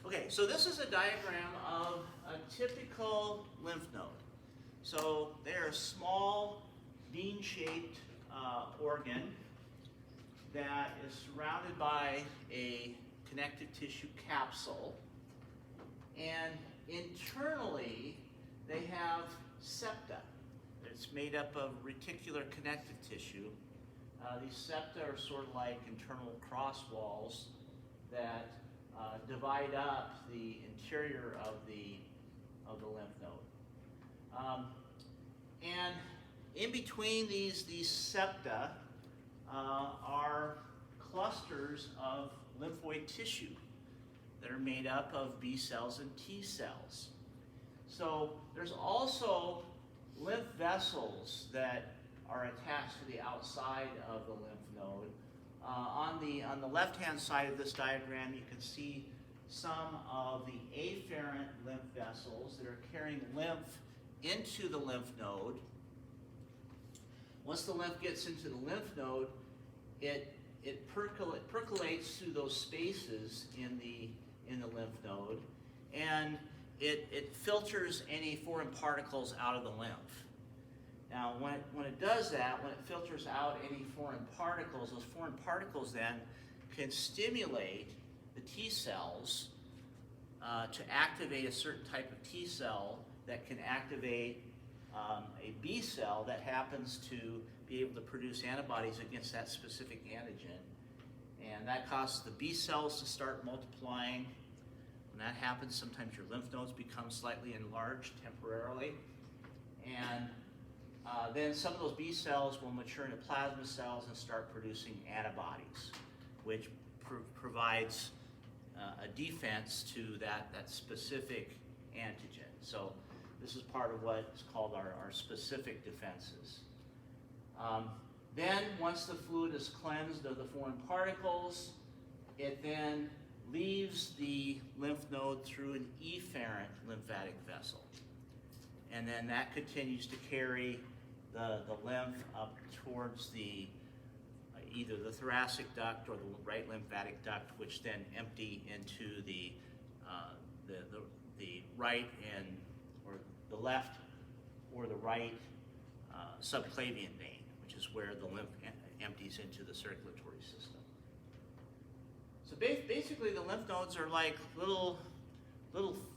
Okay, so this is a diagram of a typical lymph node. So they're a small bean-shaped organ that is surrounded by a connective tissue capsule, and internally they have septa. It's made up of reticular connective tissue. These septa are sort of like internal cross walls that divide up the interior of the lymph node. And in between these septa are clusters of lymphoid tissue that are made up of B cells and T cells. So there's also lymph vessels that are attached to the outside of the lymph node. On the left-hand side of this diagram, you can see some of the afferent lymph vessels that are carrying lymph into the lymph node. Once the lymph gets into the lymph node, it percolates through those spaces in the lymph node, and it filters any foreign particles out of the lymph. Now, when it does that, when it filters out any foreign particles, those foreign particles then can stimulate the T cells to activate a certain type of T cell that can activate a B cell that happens to be able to produce antibodies against that specific antigen. And that causes the B cells to start multiplying. When that happens, sometimes your lymph nodes become slightly enlarged temporarily. And then some of those B cells will mature into plasma cells and start producing antibodies, which provides a defense to that specific antigen. So this is part of what's called our specific defenses. Then, once the fluid is cleansed of the foreign particles, it then leaves the lymph node through an efferent lymphatic vessel. And then that continues to carry the lymph up towards either the thoracic duct or the right lymphatic duct, which then empty into the right or the left or the right subclavian vein, which is where the lymph empties into the circulatory system. So basically, the lymph nodes are like little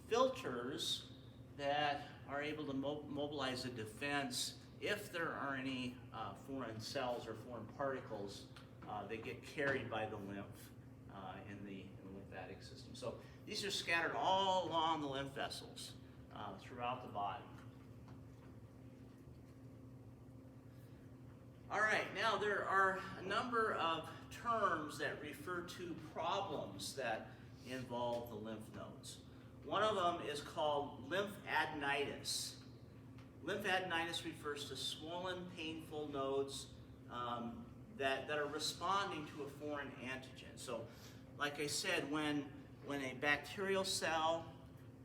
filters that are able to mobilize a defense if there are any foreign cells or foreign particles that get carried by the lymph in the lymphatic system. So these are scattered all along the lymph vessels throughout the body. All right, now there are a number of terms that refer to problems that involve the lymph nodes. One of them is called lymphadenitis. Lymphadenitis refers to swollen, painful nodes that are responding to a foreign antigen. So, like I said, when a bacterial cell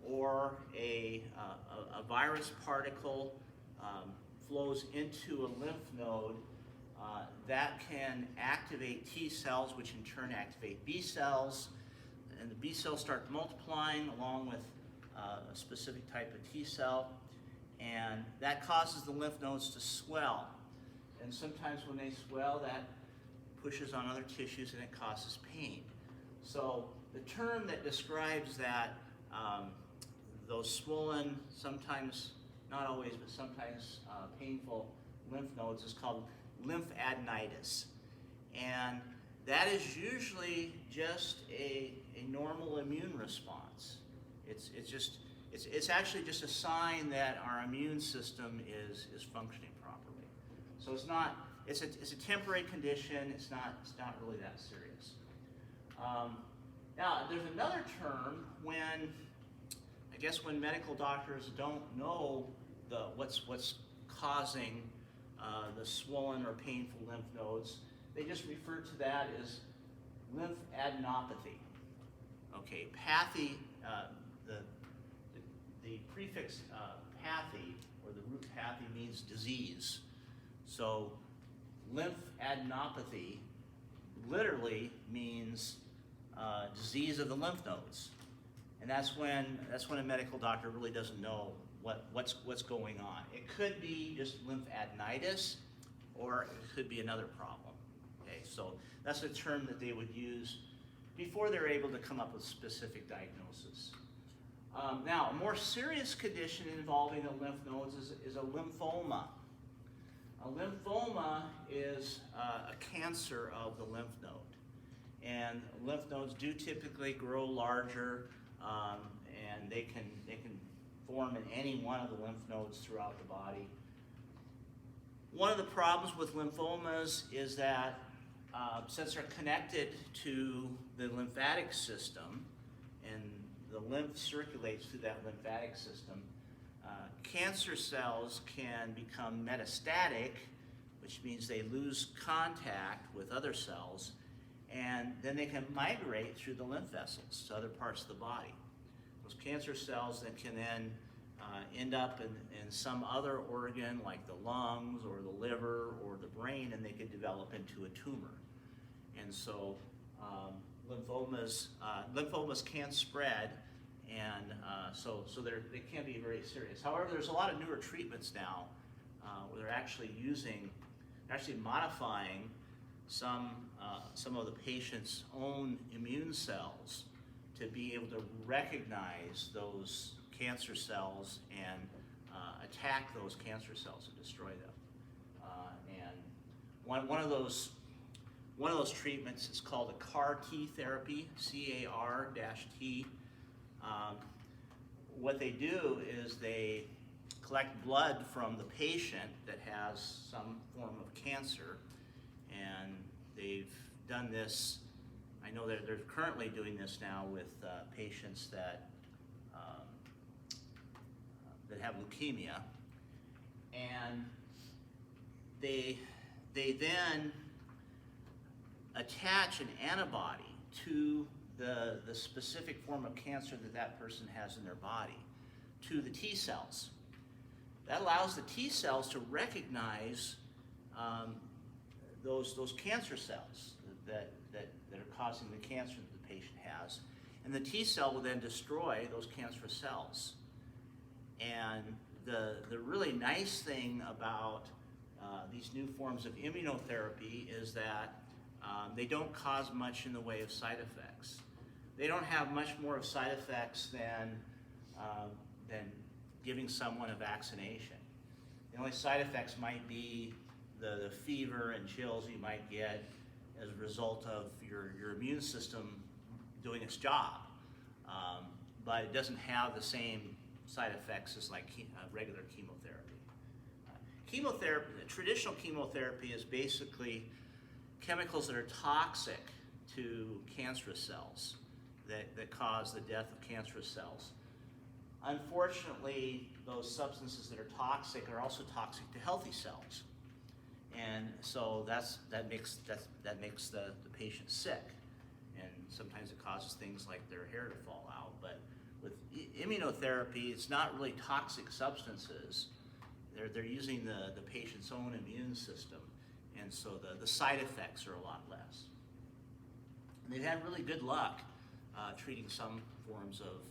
or a virus particle flows into a lymph node, that can activate T cells, which in turn activate B cells, and the B cells start multiplying along with a specific type of T cell, and that causes the lymph nodes to swell. And sometimes when they swell, that pushes on other tissues and it causes pain. So the term that describes that, those swollen, sometimes, not always, but sometimes painful lymph nodes is called lymphadenitis. And that is usually just a normal immune response. It's actually just a sign that our immune system is functioning properly. So it's a temporary condition. It's not really that serious. Now there's another term when medical doctors don't know what's causing the swollen or painful lymph nodes, they just refer to that as lymphadenopathy. Okay, pathy, the prefix pathy, or the root pathy, means disease. So lymphadenopathy literally means disease of the lymph nodes. And that's when a medical doctor really doesn't know what's going on. It could be just lymphadenitis, or it could be another problem. Okay, so that's a term that they would use before they're able to come up with specific diagnosis. Now, a more serious condition involving the lymph nodes is a lymphoma. A lymphoma is a cancer of the lymph node. And lymph nodes do typically grow larger, and they can form in any one of the lymph nodes throughout the body. One of the problems with lymphomas is that since they're connected to the lymphatic system, and the lymph circulates through that lymphatic system, cancer cells can become metastatic, which means they lose contact with other cells, and then they can migrate through the lymph vessels to other parts of the body. Those cancer cells that can then end up in some other organ like the lungs or the liver or the brain, and they could develop into a tumor. And so lymphomas can spread, and so they can be very serious. However, there's a lot of newer treatments now where they're actually modifying some of the patient's own immune cells to be able to recognize those cancer cells and attack those cancer cells and destroy them. And one of those treatments is called a CAR-T therapy, CAR-T. What they do is they collect blood from the patient that has some form of cancer, and they've done this. I know that they're currently doing this now with patients that have leukemia, and they then attach an antibody to the specific form of cancer that person has in their body, to the T cells. That allows the T cells to recognize those cancer cells that are causing the cancer that the patient has, and the T cell will then destroy those cancerous cells. And the really nice thing about these new forms of immunotherapy is that they don't cause much in the way of side effects. They don't have much more of side effects than giving someone a vaccination. The only side effects might be the fever and chills you might get as a result of your immune system doing its job. But it doesn't have the same side effects as like regular chemotherapy. Chemotherapy, traditional chemotherapy is basically chemicals that are toxic to cancerous cells that cause the death of cancerous cells. Unfortunately, those substances that are toxic are also toxic to healthy cells, and so that makes the patient sick, and sometimes it causes things like their hair to fall out. But with immunotherapy, it's not really toxic substances. They're using the patient's own immune system, and so the side effects are a lot less. And they've had really good luck treating some forms of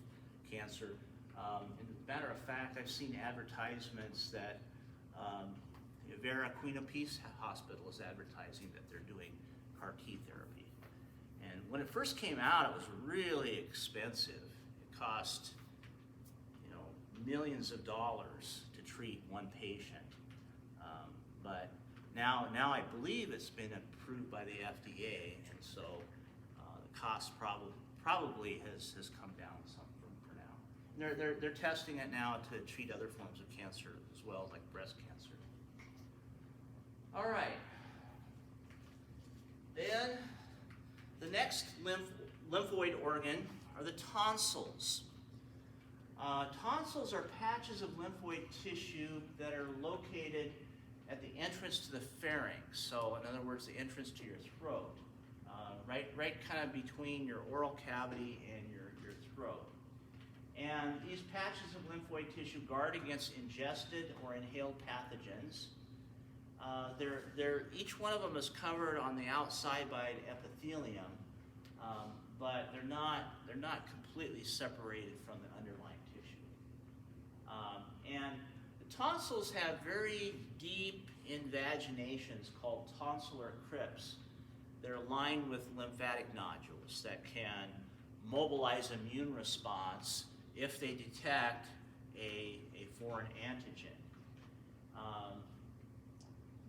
cancer. As a matter of fact, I've seen advertisements that Vera Queen of Peace Hospital is advertising that they're doing CAR-T therapy. And when it first came out, it was really expensive. It cost, millions of dollars to treat one patient. But now I believe it's been approved by the FDA, and so the cost probably has come down some for now. And they're testing it now to treat other forms of cancer as well, like breast cancer. All right. Then the next lymphoid organ are the tonsils. Tonsils are patches of lymphoid tissue that are located at the entrance to the pharynx. So, in other words, the entrance to your throat, right kind of between your oral cavity and your throat. And these patches of lymphoid tissue guard against ingested or inhaled pathogens. Each one of them is covered on the outside by epithelium, but they're not completely separated from the underlying tissue. And the tonsils have very deep invaginations called tonsillar crypts. They're lined with lymphatic nodules that can mobilize immune response if they detect a foreign antigen.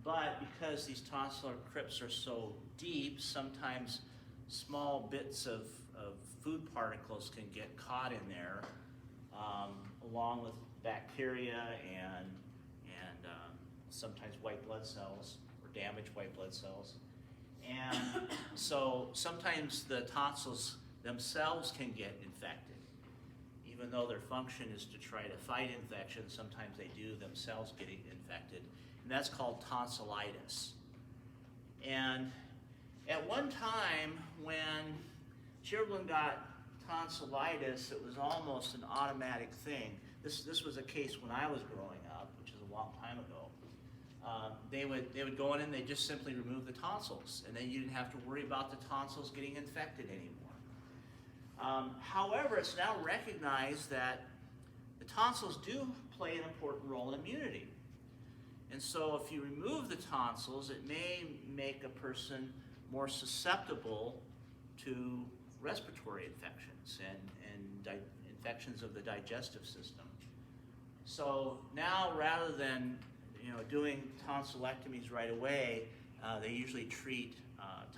But because these tonsillar crypts are so deep, sometimes small bits of food particles can get caught in there, along with bacteria and sometimes white blood cells or damaged white blood cells. And so sometimes the tonsils themselves can get infected. Even though their function is to try to fight infection, sometimes they do themselves get infected. And that's called tonsillitis. And at one time, when children got tonsillitis, it was almost an automatic thing. This was a case when I was growing up, which is a long time ago. They would go in and they just simply remove the tonsils, and then you didn't have to worry about the tonsils getting infected anymore. However, it's now recognized that the tonsils do play an important role in immunity. And so if you remove the tonsils, it may make a person more susceptible to respiratory infections and infections of the digestive system. So now, rather than doing tonsillectomies right away, they usually treat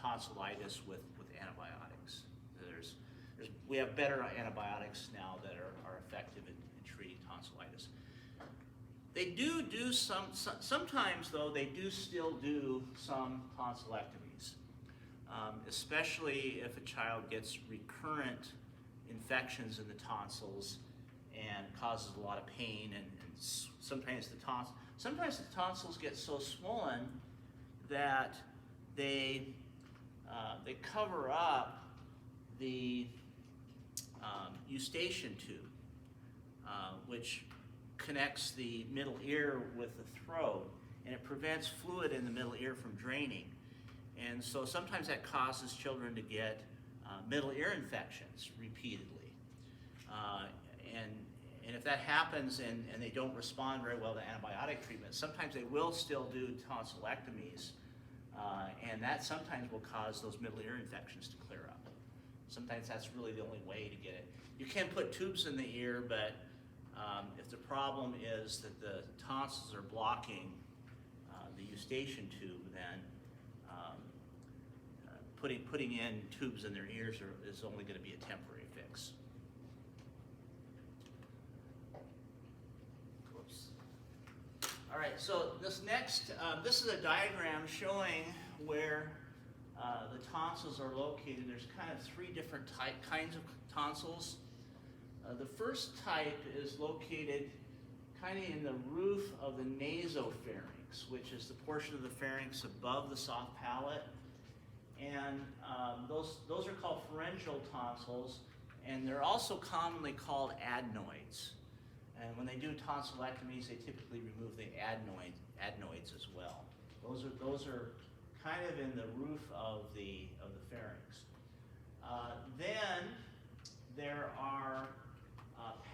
tonsillitis with antibiotics. We have better antibiotics now that are effective in treating tonsillitis. They do sometimes though, they do still do some tonsillectomies, especially if a child gets recurrent infections in the tonsils and causes a lot of pain, and sometimes the tonsils get so swollen that they cover up the eustachian tube, which connects the middle ear with the throat, and it prevents fluid in the middle ear from draining. And so sometimes that causes children to get middle ear infections repeatedly. And if that happens and they don't respond very well to antibiotic treatment, sometimes they will still do tonsillectomies, and that sometimes will cause those middle ear infections to clear up. Sometimes that's really the only way to get it. You can put tubes in the ear, but if the problem is that the tonsils are blocking the eustachian tube, then putting in tubes in their ears is only going to be a temporary fix. All right, so this is a diagram showing where the tonsils are located. There's kind of three different kinds of tonsils. The first type is located kind of in the roof of the nasopharynx, which is the portion of the pharynx above the soft palate. And those are called pharyngeal tonsils, and they're also commonly called adenoids. And when they do tonsillectomies, they typically remove the adenoids as well. Those are kind of in the roof of the pharynx. Then there are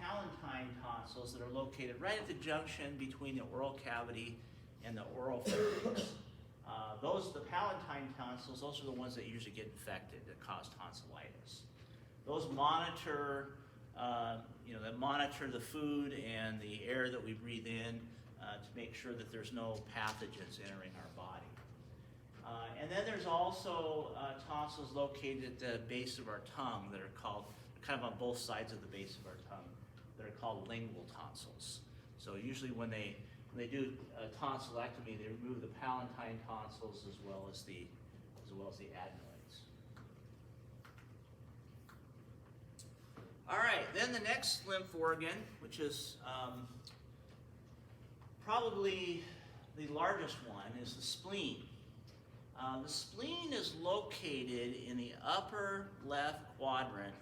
palatine tonsils that are located right at the junction between the oral cavity and the oral pharynx. The palatine tonsils, those are the ones that usually get infected, that cause tonsillitis. Those monitor that monitor the food and the air that we breathe in to make sure that there's no pathogens entering our body. And then there's also tonsils located at the base of our tongue that are called, kind of on both sides of the base of our tongue, that are called lingual tonsils. So usually when they do a tonsillectomy, they remove the palatine tonsils as well as the adenoids. All right, then the next lymph organ, which is probably the largest one, is the spleen. The spleen is located in the upper left quadrant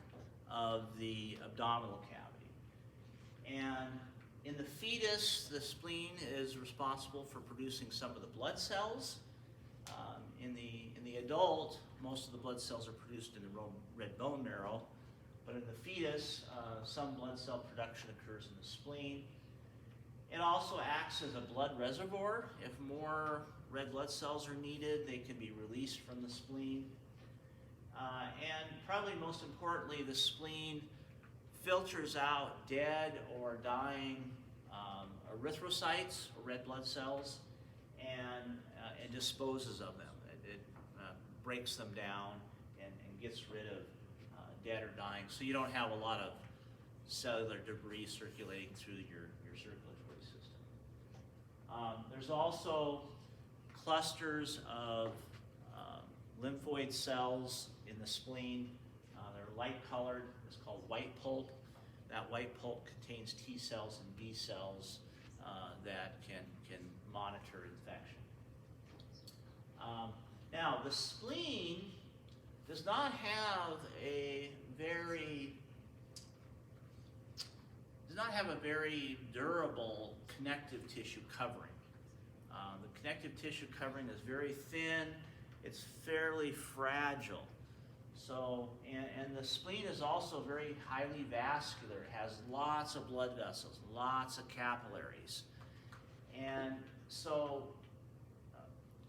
of the abdominal cavity. And in the fetus, the spleen is responsible for producing some of the blood cells. In the adult, most of the blood cells are produced in the red bone marrow, but in the fetus, some blood cell production occurs in the spleen. It also acts as a blood reservoir. If more red blood cells are needed, they can be released from the spleen. And probably most importantly, the spleen filters out dead or dying erythrocytes, or red blood cells, and disposes of them. It breaks them down and gets rid of dead or dying, so you don't have a lot of cellular debris circulating through your circulatory system. There's also clusters of lymphoid cells in the spleen. They're light colored. It's called white pulp. That white pulp contains T cells and B cells that can monitor infection. Now, the spleen does not have a very durable connective tissue covering. The connective tissue covering is very thin. It's fairly fragile. So, and the spleen is also very highly vascular. It has lots of blood vessels, lots of capillaries. And so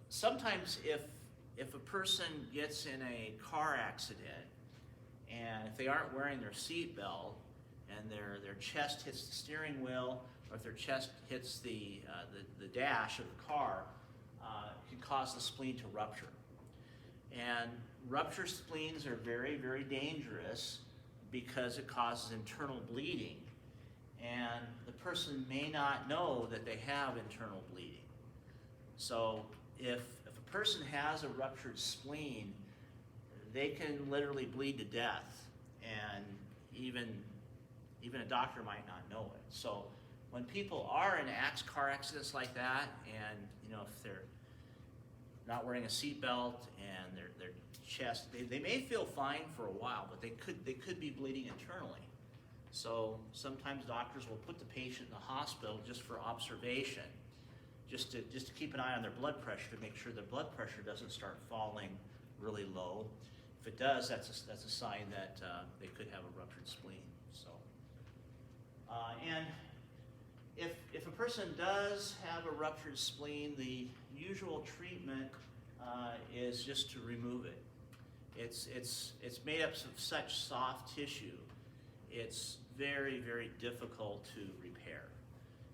sometimes if a person gets in a car accident and if they aren't wearing their seat belt and their chest hits the steering wheel, or if their chest hits the dash of the car, it can cause the spleen to rupture. And ruptured spleens are very, very dangerous because it causes internal bleeding. And the person may not know that they have internal bleeding. So if a person has a ruptured spleen, they can literally bleed to death, and even a doctor might not know it. So when people are in car accidents like that, and if they're not wearing a seatbelt and their chest, they may feel fine for a while, but they could be bleeding internally. So sometimes doctors will put the patient in the hospital just for observation, just to keep an eye on their blood pressure to make sure their blood pressure doesn't start falling really low. If it does, that's a sign that they could have a ruptured spleen. So, and if a person does have a ruptured spleen, the usual treatment is just to remove it. It's made up of such soft tissue. It's very, very difficult to repair,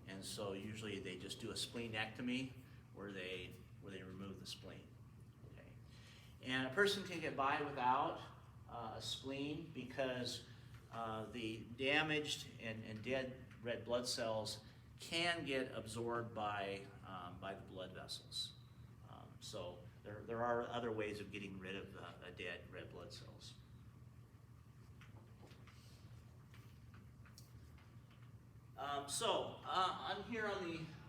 and so usually they just do a splenectomy where they remove the spleen. Okay, and a person can get by without a spleen because the damaged and dead red blood cells can get absorbed by the blood vessels. So there are other ways of getting rid of dead red blood cells. On here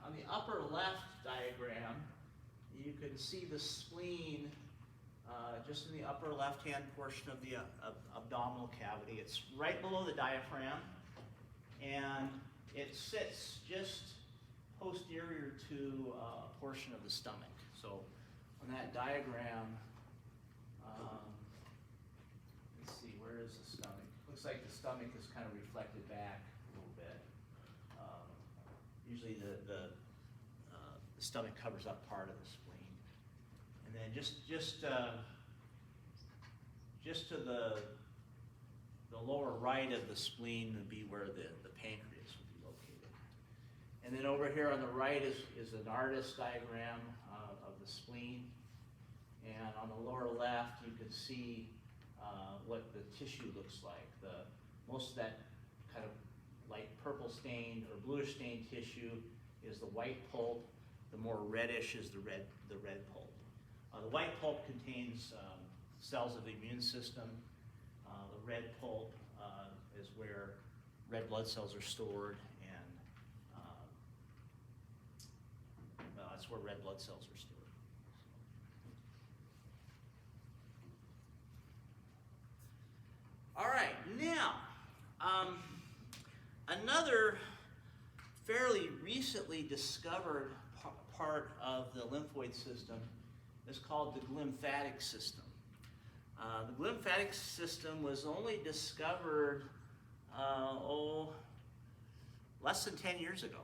on the upper left diagram, you can see the spleen just in the upper left-hand portion of the abdominal cavity. It's right below the diaphragm, and it sits just posterior to a portion of the stomach. So on that diagram, let's see, where is the stomach? Looks like the stomach is kind of reflected back a little bit. Usually the stomach covers up part of the spleen, and then just to the lower right of the spleen would be where the pancreas would be located. And then over here on the right is an artist diagram of the spleen. And on the lower left, you can see what the tissue looks like. Most of that kind of light purple stained or bluish stained tissue is the white pulp. The more reddish is the red pulp. The white pulp contains cells of the immune system. The red pulp is where red blood cells are stored, and that's where red blood cells are stored. All right, now, another fairly recently discovered part of the lymphoid system is called the glymphatic system. The glymphatic system was only discovered, less than 10 years ago,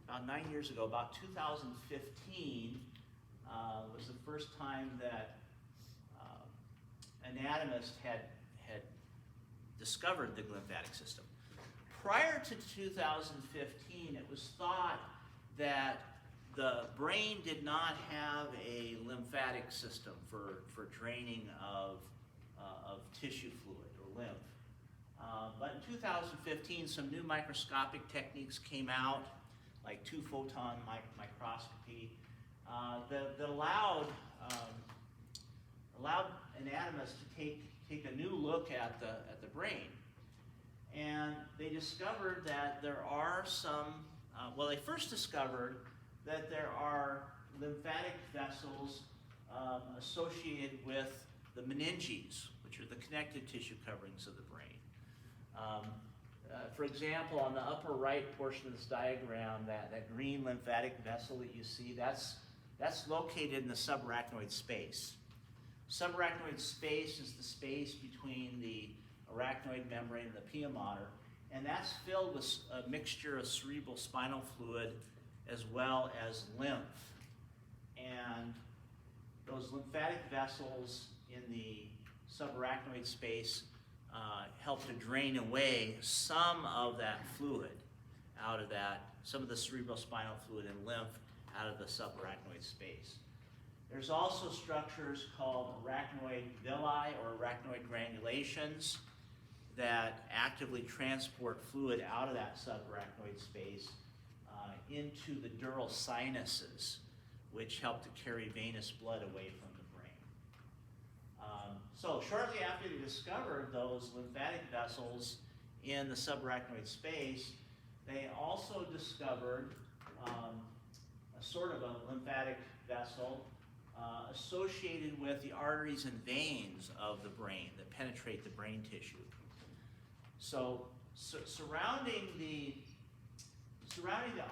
about 9 years ago. About 2015 was the first time that anatomists had discovered the glymphatic system. Prior to 2015, it was thought that the brain did not have a lymphatic system for draining of tissue fluid or lymph. But in 2015, some new microscopic techniques came out, like two-photon microscopy, that allowed anatomists to take a new look at the brain. And they discovered that there are some, they first discovered that there are lymphatic vessels associated with the meninges, which are the connective tissue coverings of the brain. For example, on the upper right portion of this diagram, that green lymphatic vessel that you see, that's located in the subarachnoid space. Subarachnoid space is the space between the arachnoid membrane and the pia mater, and that's filled with a mixture of cerebral spinal fluid as well as lymph. And those lymphatic vessels in the subarachnoid space help to drain away some of that fluid out of that, some of the cerebral spinal fluid and lymph out of the subarachnoid space. There's also structures called arachnoid villi or arachnoid granulations that actively transport fluid out of that subarachnoid space into the dural sinuses, which help to carry venous blood away from the brain. So shortly after they discovered those lymphatic vessels in the subarachnoid space, they also discovered a sort of a lymphatic vessel associated with the arteries and veins of the brain that penetrate the brain tissue. So surrounding the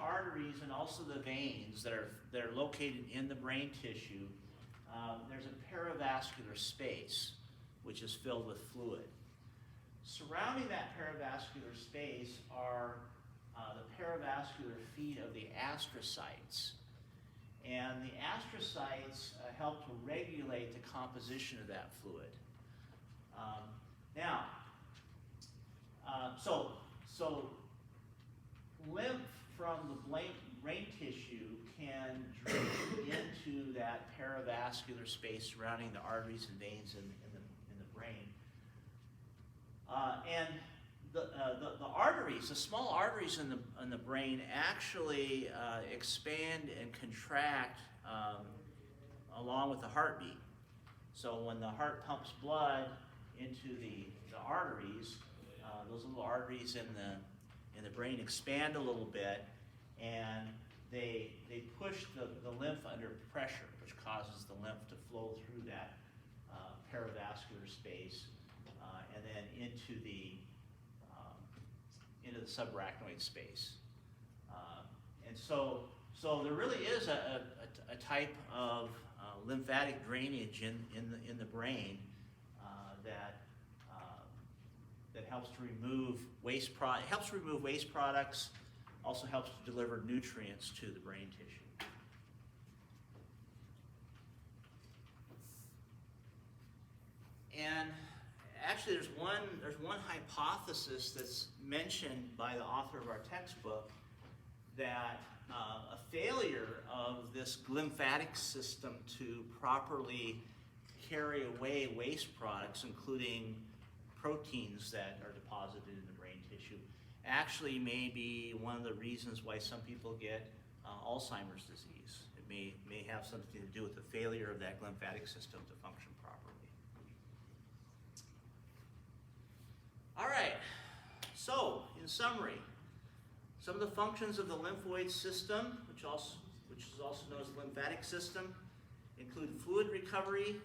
arteries and also the veins that are located in the brain tissue, there's a paravascular space which is filled with fluid. Surrounding that paravascular space are the paravascular feet of the astrocytes. And the astrocytes help to regulate the composition of that fluid. So lymph from the brain tissue can drain into that paravascular space surrounding the arteries and veins in the brain. And the arteries, the small arteries in the brain actually expand and contract along with the heartbeat. So when the heart pumps blood into the arteries, those little arteries in the brain expand a little bit, and they push the lymph under pressure, which causes the lymph to flow through that paravascular space and then into the subarachnoid space. And so there really is a type of lymphatic drainage in the brain that helps to remove waste products, also helps to deliver nutrients to the brain tissue. And actually, there's one hypothesis that's mentioned by the author of our textbook that a failure of this glymphatic system to properly carry away waste products, including proteins that are deposited in the brain tissue, actually may be one of the reasons why some people get Alzheimer's disease. It may have something to do with the failure of that glymphatic system to function properly. All right, so in summary, some of the functions of the lymphoid system, which is also known as the lymphatic system, include fluid recovery,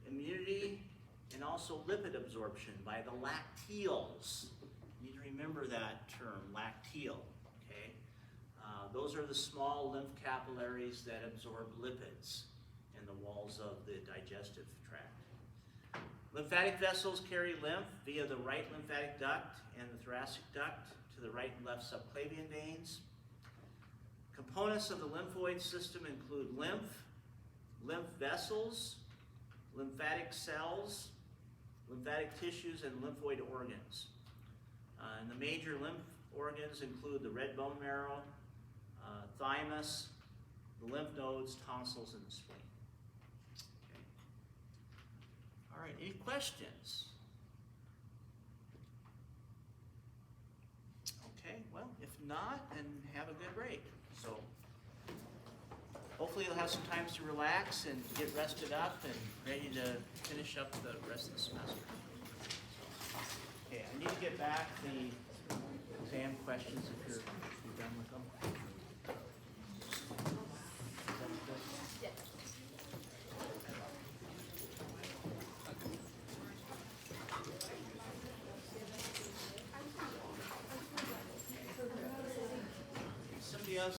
immunity, and also lipid absorption by the lacteals. You need to remember that term, lacteal, okay? Those are the small lymph capillaries that absorb lipids. And and the walls of the digestive tract. Lymphatic vessels carry lymph via the right lymphatic duct and the thoracic duct to the right and left subclavian veins. Components of the lymphoid system include lymph, lymph vessels, lymphatic cells, lymphatic tissues, and lymphoid organs. And the major lymph organs include the red bone marrow, thymus, the lymph nodes, tonsils, and the spleen. Okay. All right, any questions? Okay, well, if not, then have a good break. So hopefully you'll have some time to relax and get rested up and ready to finish up the rest of the semester. Okay, I need to get back the exam questions if you're done with them.